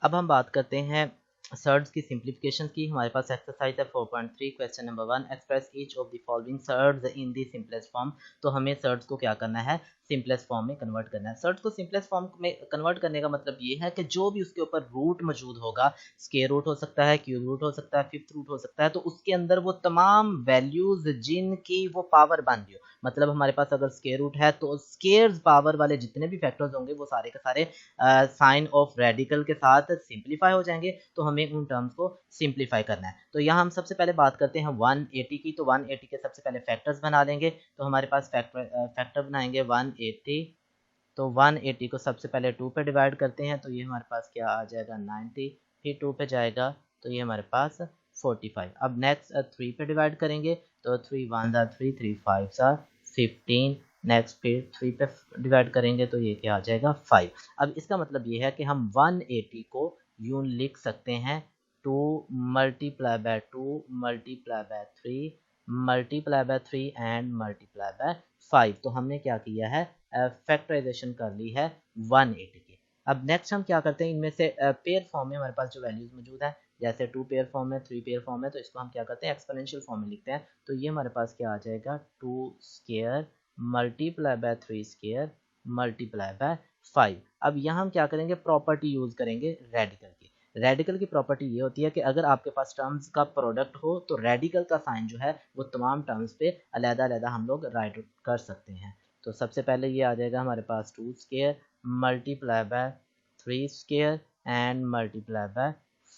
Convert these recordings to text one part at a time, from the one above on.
अब हम बात करते हैं सर्ड्स की सिंप्लीफिकेशन की। हमारे पास एक्सरसाइज है 4.3 question number 1 express each of the following surds in the simplest form. तो हमें सर्ड्स को क्या करना है, सिंपलेस्ट फॉर्म में कन्वर्ट करना है। सर्ड्स को सिंपलेस्ट फॉर्म में कन्वर्ट करने का मतलब ये है कि जो भी उसके ऊपर रूट मौजूद होगा, स्क्वायर रूट हो सकता है, क्यूब रूट हो सकता है, फिफ्थ रूट हो सकता है, तो उसके अंदर वो तमाम वैल्यूज जिनकी वो पावर बन रही हो, मतलब हमारे पास अगर स्क्वायर रूट है तो स्क्वायर पावर वाले जितने भी फैक्टर्स होंगे वो सारे के सारे साइन ऑफ रेडिकल के साथ सिंप्लीफाई हो जाएंगे। तो हमें उन टर्म्स को सिंप्लीफाई करना है। तो यहाँ हम सबसे पहले बात करते हैं 180 की। तो 180 के सबसे पहले फैक्टर्स बना देंगे। तो हमारे पास फैक्टर बनाएंगे 180। तो 180 को सबसे पहले 2 पे डिवाइड करते हैं, तो ये हमारे पास क्या आ जाएगा 90, फिर 2 पे जाएगा तो ये हमारे पास 45। अब नेक्स्ट 3 पे डिवाइड करेंगे, तो 3 1 3 3 5 15। नेक्स्ट फिर 3 पे डिवाइड करेंगे तो ये क्या आ जाएगा 5। अब इसका मतलब ये है कि हम 180 को यूं लिख सकते हैं 2 multiply by 2 multiply by 3 multiply bye 3 and multiply bye 5। तो हमने क्या किया है, फैक्टराइजेशन कर ली है 180 की। अब नेक्स्ट हम क्या करते हैं, इनमें से पेयर फॉर्म में हमारे पास जो वैल्यूज मौजूद है, जैसे 2 पेयर फॉर्म है, 3 पेयर फॉर्म है, तो इसको हम क्या करते हैं एक्सपोनेंशियल फॉर्म में लिखते हैं। तो ये हमारे पास क्या आ जाएगा 2 square multiply by 3 square multiply by 5। अब यहाँ हम क्या करेंगे, प्रॉपर्टी यूज करेंगे रेडिकल की। रेडिकल की प्रॉपर्टी ये होती है कि अगर आपके पास टर्म्स का प्रोडक्ट हो तो रेडिकल का साइन जो है वो तमाम टर्म्स पे अलग-अलग हम लोग राइट कर सकते हैं। तो सबसे पहले ये आ जाएगा हमारे पास 2 square multiply by 3 square and multiply bye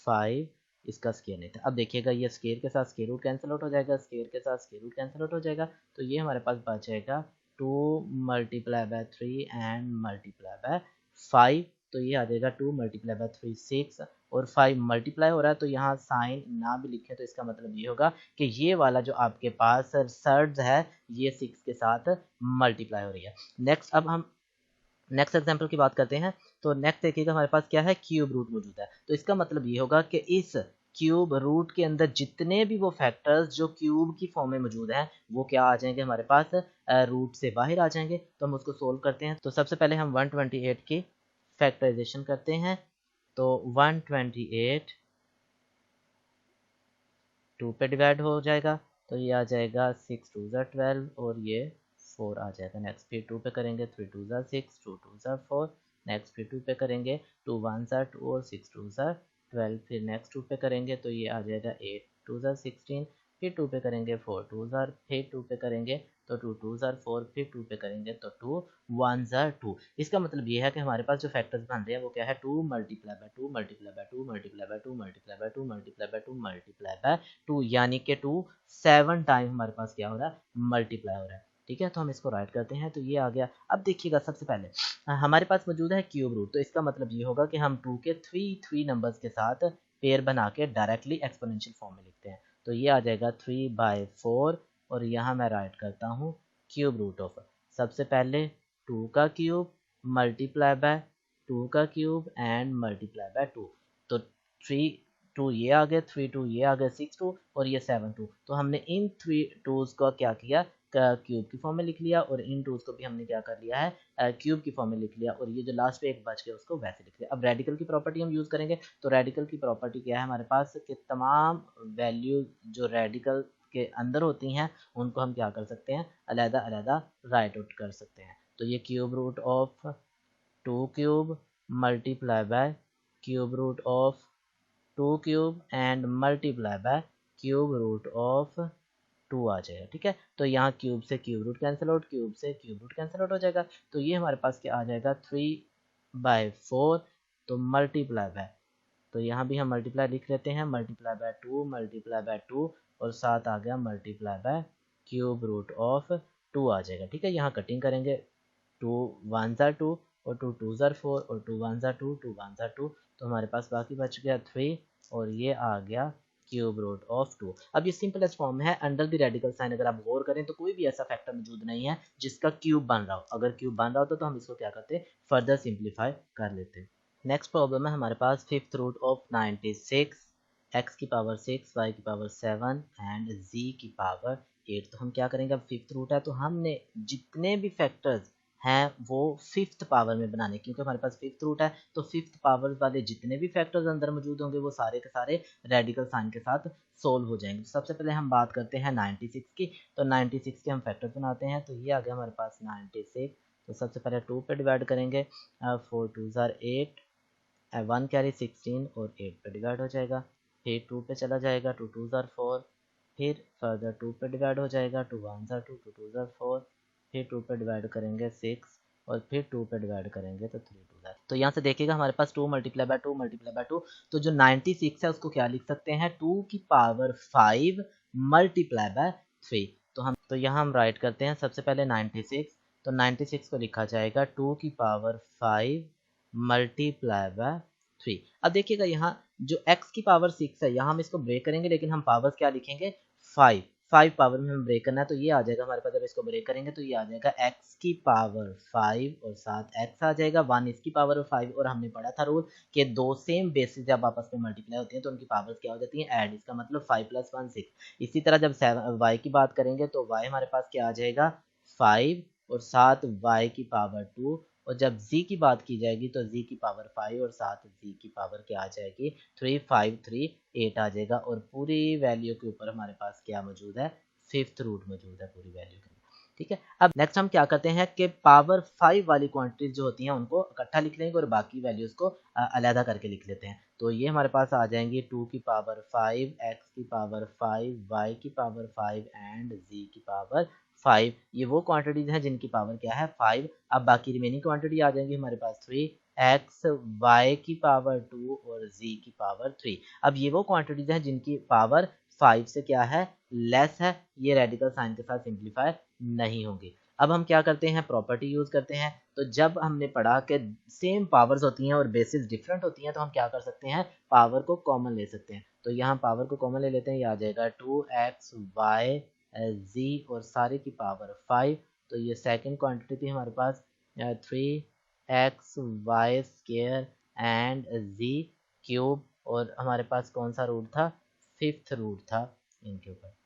5। इसका स्क्वायर नहीं था। अब देखिएगा ये स्क्वायर के साथ स्क्वायर रूट कैंसिल आउट हो जाएगा, स्क्वायर के साथ स्क्वायर रूट कैंसिल आउट हो जाएगा, तो ये हमारे पास बचेगा 2 multiply by 3 and multiply bye 5। तो ये आ जाएगा 2 मल्टीप्लाई बाय 3 6 और 5 मल्टीप्लाई हो रहा है, तो यहाँ साइन ना भी लिखे तो इसका मतलब ये होगा कि ये वाला जो आपके पास सर्ड्स है ये 6 के साथ मल्टीप्लाई हो रही है। नेक्स्ट अब हम नेक्स्ट एग्जांपल की बात करते हैं। तो नेक्स्ट देखिएगा हमारे पास क्या है, क्यूब रूट मौजूद है। तो इसका मतलब ये होगा कि इस क्यूब रूट के अंदर जितने भी वो फैक्टर्स जो क्यूब की फॉर्म में मौजूद हैं वो क्या आ जाएंगे हमारे पास, रूट से बाहर आ जाएंगे। तो हम उसको सोल्व करते हैं। तो सबसे पहले हम 128 की फैक्टराइजेशन करते हैं। तो 128 2 पे डिवाइड हो जाएगा, तो ये आ जाएगा 6 2 12 और ये 4 आ जाएगा। नेक्स्ट फिर 2 पे करेंगे 3 2 6 2 2 4। नेक्स्ट फिर 2 पे करेंगे 2 1 2 और 6 2 12। फिर नेक्स्ट 2 पे करेंगे तो ये आ जाएगा 8 2 16। फिर 2 पे करेंगे 4 2 फिर 2 पे करेंगे तो 2 2 4। फिर 2 पे करेंगे तो 2 1 2। इसका मतलब ये है कि हमारे पास जो फैक्टर्स बन रहे हैं वो क्या है 2 multiply by 2 multiply by 2 multiply by 2 multiply by 2 multiply by 2 multiply by 2, यानी कि 2 7 टाइम हमारे पास क्या हो रहा है, मल्टीप्लाई हो रहा है। ठीक है, तो हम इसको राइट करते हैं। तो ये आ गया। अब देखिएगा सबसे पहले हमारे पास मौजूद है क्यूब रूट, तो इसका मतलब ये होगा कि हम 2 के 3 नंबर्स के साथ पेयर बना के डायरेक्टली एक्सपोनेंशियल फॉर्म में लिखते हैं। तो ये आ जाएगा 3/4 और यहाँ मैं राइट करता हूँ क्यूब रूट ऑफ सबसे पहले 2 का क्यूब मल्टीप्लाई बाय 2 का क्यूब एंड मल्टीप्लाई बाय 2। तो 3 2 ये आ गया, 3 2 ये आ गया, 6 2 और ये 7 2। तो हमने इन 3 2s को क्या किया, क्यूब की फॉर्म में लिख लिया और इन 2s को भी हमने क्या कर लिया है, क्यूब की फॉर्म में लिख लिया और ये जो लास्ट पे एक बच गया उसको वैसे लिख लिया। अब रेडिकल की प्रॉपर्टी हम यूज़ करेंगे। तो रेडिकल की प्रॉपर्टी क्या है हमारे पास कि तमाम वैल्यू जो रेडिकल के अंदर होती हैं उनको हम क्या कर सकते हैं, अलग-अलग राइट आउट कर सकते हैं। तो ये cube root of 2 cube multiply by cube root of 2 cube and multiply by cube root of 2 आ जाएगा। ठीक है, तो यहाँ क्यूब से cube root cancel out, cube से क्यूब रूट कैंसिल आउट हो जाएगा। तो ये हमारे पास क्या आ जाएगा 3/4। तो मल्टीप्लाई बाय, तो यहाँ भी हम मल्टीप्लाई लिख लेते हैं, मल्टीप्लाई बाय 2 मल्टीप्लाई बाय 2 और साथ आ गया multiply by cube root of 2 आ जाएगा। ठीक है, यहाँ कटिंग करेंगे 2 1 2 और 2 2 4 और 2 1 2 2 1 2। तो हमारे पास बाकी बच गया 3 और ये आ गया क्यूब रूट ऑफ 2। अब ये सिंपलेस्ट फॉर्म है अंडर द रेडिकल साइन। अगर आप गौर करें तो कोई भी ऐसा फैक्टर मौजूद नहीं है जिसका क्यूब बन रहा हो। अगर क्यूब बन रहा होता तो हम इसको क्या करते, फर्दर सिंप्लीफाई कर लेते। नेक्स्ट प्रॉब्लम है हमारे पास फिफ्थ रूट ऑफ 96 x की पावर 6 y की पावर 7 एंड z की पावर 8। तो हम क्या करेंगे, अब फिफ्थ रूट है तो हमने जितने भी फैक्टर्स हैं वो फिफ्थ पावर में बनाने, क्योंकि हमारे पास फिफ्थ रूट है तो फिफ्थ पावर वाले जितने भी फैक्टर्स अंदर मौजूद होंगे वो सारे के सारे रेडिकल साइन के साथ सोल्व हो जाएंगे। तो सबसे पहले हम बात करते हैं 96 की। तो 96 के हम फैक्टर्स बनाते हैं। तो ये आ गया हमारे पास 96। तो सबसे पहले 2 पे डिवाइड करेंगे, 4 2 8, 1 कैरी 16 और 8 पे डिवाइड हो जाएगा। फिर 2 पे चला जाएगा, 2 2 4, फिर फर्दर 2 पे डिवाइड हो जाएगा, 2 1 2, 2 2 4, फिर 2 पे डिवाइड करेंगे 6 और फिर 2 पे डिवाइड करेंगे तो 3 2 तो यहाँ से देखिएगा हमारे पास 2 मल्टीप्लाई बाय 2 मल्टीप्लाई बाय 2। तो जो 96 है उसको क्या लिख सकते हैं, 2 की पावर 5 मल्टीप्लाई बाय 3। तो यहाँ हम राइट करते हैं सबसे पहले 96। तो 96 को लिखा जाएगा 2 की पावर 5 मल्टीप्लाई बाय 3। अब देखिएगा यहाँ जो x की पावर 6 है, यहाँ हम इसको ब्रेक करेंगे लेकिन हम पावर्स क्या लिखेंगे, 5 5 पावर में हम ब्रेक करना है। तो ये आ जाएगा हमारे पास, जब इसको ब्रेक करेंगे तो ये आ जाएगा x की पावर 5 और साथ x आ जाएगा 1 इसकी पावर 5। और हमने पढ़ा था रूल कि दो सेम बेसिस जब आपस में मल्टीप्लाई होती हैं तो उनकी पावर्स क्या हो जाती हैं, ऐड। इसका मतलब 5 + 1 6। इसी तरह जब y की बात करेंगे तो y हमारे पास क्या आ जाएगा, 5 और साथ y की पावर 2। और जब z की बात की जाएगी तो z की पावर 5 और साथ z की पावर क्या आ जाएगी, 3 5 3 8 आ जाएगा। और पूरी वैल्यू के ऊपर हमारे पास क्या मौजूद है, फिफ्थ रूट मौजूद है पूरी वैल्यू के। ठीक है, अब नेक्स्ट हम क्या करते हैं कि पावर 5 वाली क्वांटिटीज जो होती हैं उनको इकट्ठा लिख लेंगे और बाकी वैल्यूज को अलहदा करके लिख लेते हैं। तो ये हमारे पास आ जाएंगी 2 की पावर 5, x की पावर 5, y की पावर 5 एंड z की पावर 5। ये वो क्वांटिटीज हैं जिनकी पावर क्या है, 5। अब बाकी रिमेनिंग क्वांटिटी आ जाएंगी हमारे पास 3, x y की पावर 2 और z की पावर 3। अब ये वो क्वांटिटीज हैं जिनकी पावर 5 से क्या है, लेस है। ये रेडिकल साइन के साथ सिंप्लीफाई नहीं होंगे। अब हम क्या करते हैं, प्रॉपर्टी यूज करते हैं। तो जब हमने पढ़ा कि सेम पावर्स होती हैं और बेसिस डिफरेंट होती हैं तो हम क्या कर सकते हैं, पावर को कॉमन ले सकते हैं। तो यहाँ पावर को कॉमन ले लेते हैं, ये आ जाएगा 2x y z और सारे की पावर 5। तो ये सेकंड क्वांटिटी थी हमारे पास 3x y square and z cube. और हमारे पास कौन सा रूट था, फिफ्थ रूट था इनके ऊपर।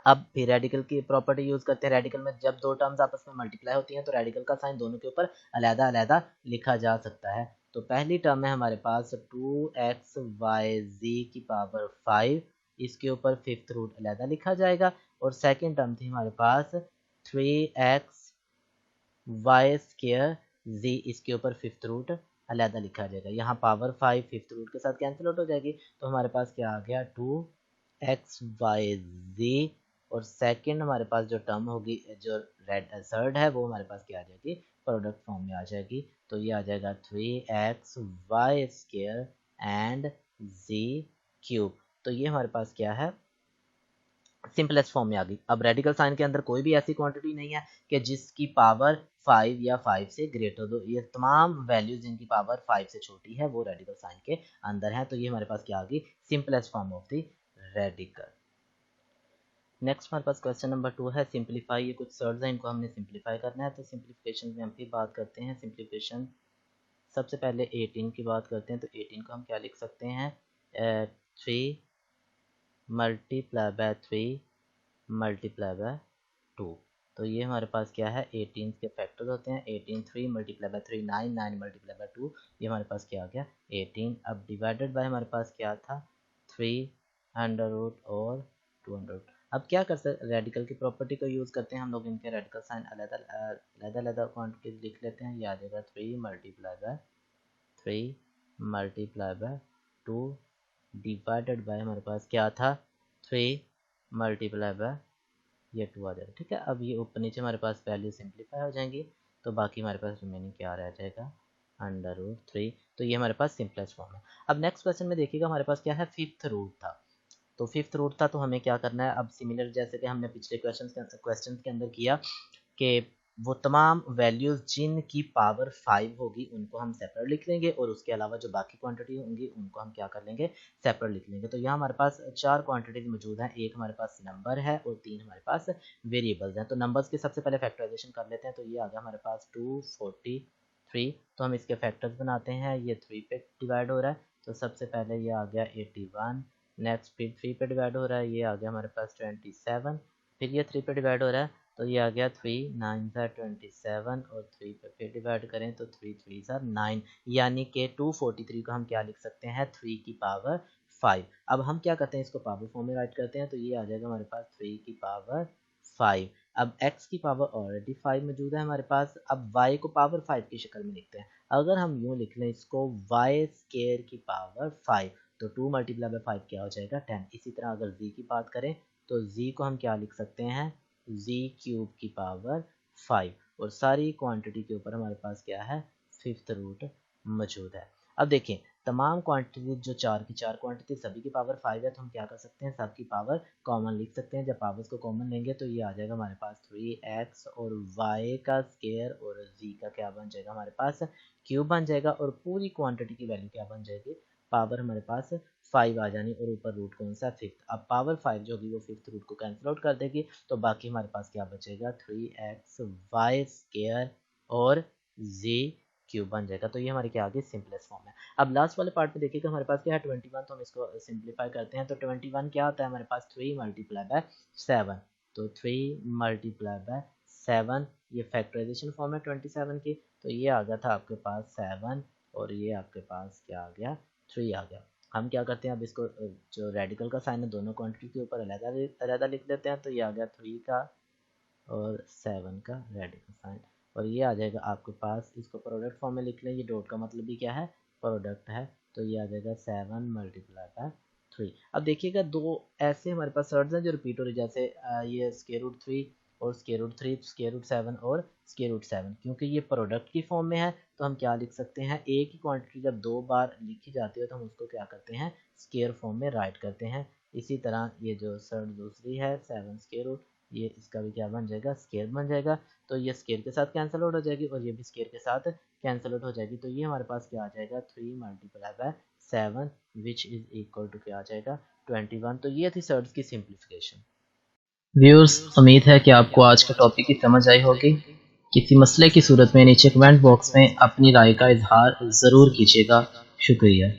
अब फिर रेडिकल की प्रॉपर्टी यूज करते हैं। रेडिकल में जब दो टर्म्स आपस में मल्टीप्लाई होती हैं तो रेडिकल का साइन दोनों के ऊपर अलहदा अलहदा लिखा जा सकता है। तो पहली टर्म है हमारे पास 2x y z की पावर 5, इसके ऊपर फिफ्थ रूट अलहदा लिखा जाएगा। और सेकेंड टर्म थी हमारे पास 3x y स्क्वायर z, इसके ऊपर फिफ्थ रूट अलहदा लिखा जाएगा। यहाँ पावर 5 फिफ्थ रूट के साथ कैंसिल आउट हो जाएगी। तो हमारे पास क्या आ गया, 2x y z। और सेकंड हमारे पास जो टर्म होगी, जो थर्ड है, वो हमारे पास क्या आ जाएगी, प्रोडक्ट फॉर्म में आ जाएगी। तो ये आ जाएगा 3x y square and z cube. तो ये हमारे पास क्या है, सिंपलेस्ट फॉर्म में आ गई। अब रेडिकल साइन के अंदर कोई भी ऐसी क्वांटिटी नहीं है कि जिसकी पावर 5 या 5 से ग्रेटर हो। ये तमाम वैल्यूज जिनकी पावर 5 से छोटी है वो रेडिकल साइन के अंदर है। तो ये हमारे पास क्या आ गई, simplest form of the radical. Next हमारे पास क्वेश्चन नंबर 2 है, सिंप्लीफाई। ये कुछ सर्ड्स हैं, इनको हमने सिंप्लीफाई करना है। तो सिंप्लीफिकेशन में हम फिर बात करते हैं। सिंप्लीफिकेशन सबसे पहले 18 की बात करते हैं। तो 18 को हम क्या लिख सकते हैं, 3 मल्टीप्लाई बाय 3 मल्टीप्लाई बाय 2। तो ये हमारे पास क्या है, 18 के फैक्टर्स होते हैं। 18 3 मल्टीप्लाई बाय 3 9, 9 मल्टीप्लाई बाय 2, ये हमारे पास क्या आ गया, 18। अब डिवाइडेड बाय हमारे पास क्या था, 3 अंडर रूट और 2 अंडर रूट। अब क्या कर सकते, रेडिकल की प्रॉपर्टी को यूज़ करते हैं हम लोग। इनके रेडिकल साइन अलग क्वान्टिटीज लिख लेते हैं। ये आ जाएगा 3 multiply bye 3 multiply bye 2 divided by हमारे पास क्या था, 3 मल्टीप्लाई बाय ये 2 आ जाएगा। ठीक है, अब ये ऊपर नीचे हमारे पास वैल्यू सिंप्लीफाई हो जाएंगी। तो बाकी हमारे पास रिमेनिंग क्या रह जाएगा, अंडर रूट 3। तो ये हमारे पास सिंपलेस्ट फॉर्म है। अब नेक्स्ट क्वेश्चन में देखिएगा हमारे पास क्या है, फिफ्थ रूट था। तो फिफ्थ रूट था तो हमें क्या करना है, अब सिमिलर जैसे कि हमने पिछले क्वेश्चन के अंदर किया कि वो तमाम वैल्यूज जिनकी पावर 5 होगी उनको हम सेपरेट लिख लेंगे और उसके अलावा जो बाकी क्वांटिटी होंगी उनको हम क्या कर लेंगे, सेपरेट लिख लेंगे। तो यहाँ हमारे पास 4 क्वांटिटीज मौजूद हैं। एक हमारे पास नंबर है और 3 हमारे पास वेरिएबल्स हैं। तो नंबर्स के सबसे पहले फैक्टराइजेशन कर लेते हैं। तो ये आ गया हमारे पास 243। तो हम इसके फैक्टर्स बनाते हैं। ये 3 पे डिवाइड हो रहा है तो सबसे पहले ये आ गया 81। नेक्स्ट फिर 3 पे डिवाइड हो रहा है, ये आ गया हमारे पास 27। फिर ये 3 पे डिवाइड हो रहा है तो ये आ गया 3 9 27 और 3 पे फिर डिवाइड करें तो 3 3 9, यानी कि 243 को हम क्या लिख सकते हैं 3 की पावर 5। अब हम क्या करते हैं इसको पावर फॉर्म में राइट करते हैं, तो ये आ जाएगा हमारे पास 3 की पावर 5। अब x की पावर ऑलरेडी 5 मौजूद है हमारे पास, अब y को पावर 5 की शक्ल में लिखते हैं। अगर हम यूँ लिख लें इसको y स्क्वायर की पावर 5, तो 2 मल्टीप्लाई बाय 5 क्या हो जाएगा 10। इसी तरह अगर z की बात करें तो z को हम क्या लिख सकते हैं z क्यूब की पावर 5, और सारी क्वांटिटी के ऊपर हमारे पास क्या है फिफ्थ रूट मौजूद है। अब देखें तमाम क्वांटिटी जो चार की चार क्वांटिटी सभी की पावर 5 है, तो हम क्या कर सकते हैं सबकी पावर कॉमन लिख सकते हैं। जब पावर्स को कॉमन लेंगे तो ये आ जाएगा हमारे पास 3x और y का स्क्वायर और z का क्या बन जाएगा हमारे पास क्यूब बन जाएगा, और पूरी क्वांटिटी की वैल्यू क्या बन जाएगी पावर हमारे पास 5 आ जानी, और ऊपर रूट कौन सा फिफ्थ। अब पावर 5 जो होगी वो फिफ्थ रूट को कैंसिल आउट कर देगी, तो बाकी हमारे पास क्या बचेगा 3x y स्क्वायर और z क्यूब बन जाएगा। तो ये हमारी क्या आ गई सिंपलेस्ट फॉर्म है। अब लास्ट वाले पार्ट में देखिएगा हमारे पास क्या है 21, तो हम इसको सिंप्लीफाई करते हैं। तो 21 क्या होता है हमारे पास 3 मल्टीप्लाई बाय 7, तो 3 मल्टीप्लाई बाय 7 ये फैक्टराइजेशन फॉर्म है 27 की, तो ये आ गया था आपके पास 7 और ये आपके पास क्या आ गया 3 आ गया। हम क्या करते हैं अब इसको जो रेडिकल का साइन है दोनों क्वांटिटी के ऊपर अलग लिख देते हैं, तो ये आ गया 3 का और 7 का रेडिकल साइन, और ये आ जाएगा आपके पास, इसको प्रोडक्ट फॉर्म में लिख लें, ये डॉट का मतलब भी क्या है प्रोडक्ट है, तो ये आ जाएगा 7 मल्टीप्लाई बाय 3। अब देखिएगा दो ऐसे हमारे पास सर्ड्स हैं जो रिपीट हो रही, जैसे ये स्क्वायर रूट 3 और स्क्वायर रूट 3, स्क्वायर रूट 7 और स्क्वायर रूट 7, क्योंकि ये प्रोडक्ट की फॉर्म में है तो हम क्या लिख सकते हैं एक ही क्वांटिटी जब दो बार लिखी जाती है तो हम उसको क्या करते हैं स्क्वायर फॉर्म में राइट करते हैं। इसी तरह ये जो सर्ड दूसरी है 7 स्क्वायर रूट, ये इसका भी क्या बन जाएगा स्क्वायर बन जाएगा, तो ये स्क्वायर के साथ कैंसिल आउट हो जाएगी और ये भी स्क्वायर के साथ कैंसिल आउट हो जाएगी, तो ये हमारे पास क्या आ जाएगा 3 multiply by 7 which is equal to क्या आ जाएगा 21। तो ये थी सर्ड्स की सिंप्लीफिकेशन। व्यूअर्स उम्मीद है कि आपको आज के टॉपिक की समझ आई होगी। किसी मसले की सूरत में नीचे कमेंट बॉक्स में अपनी राय का इजहार ज़रूर कीजिएगा। शुक्रिया।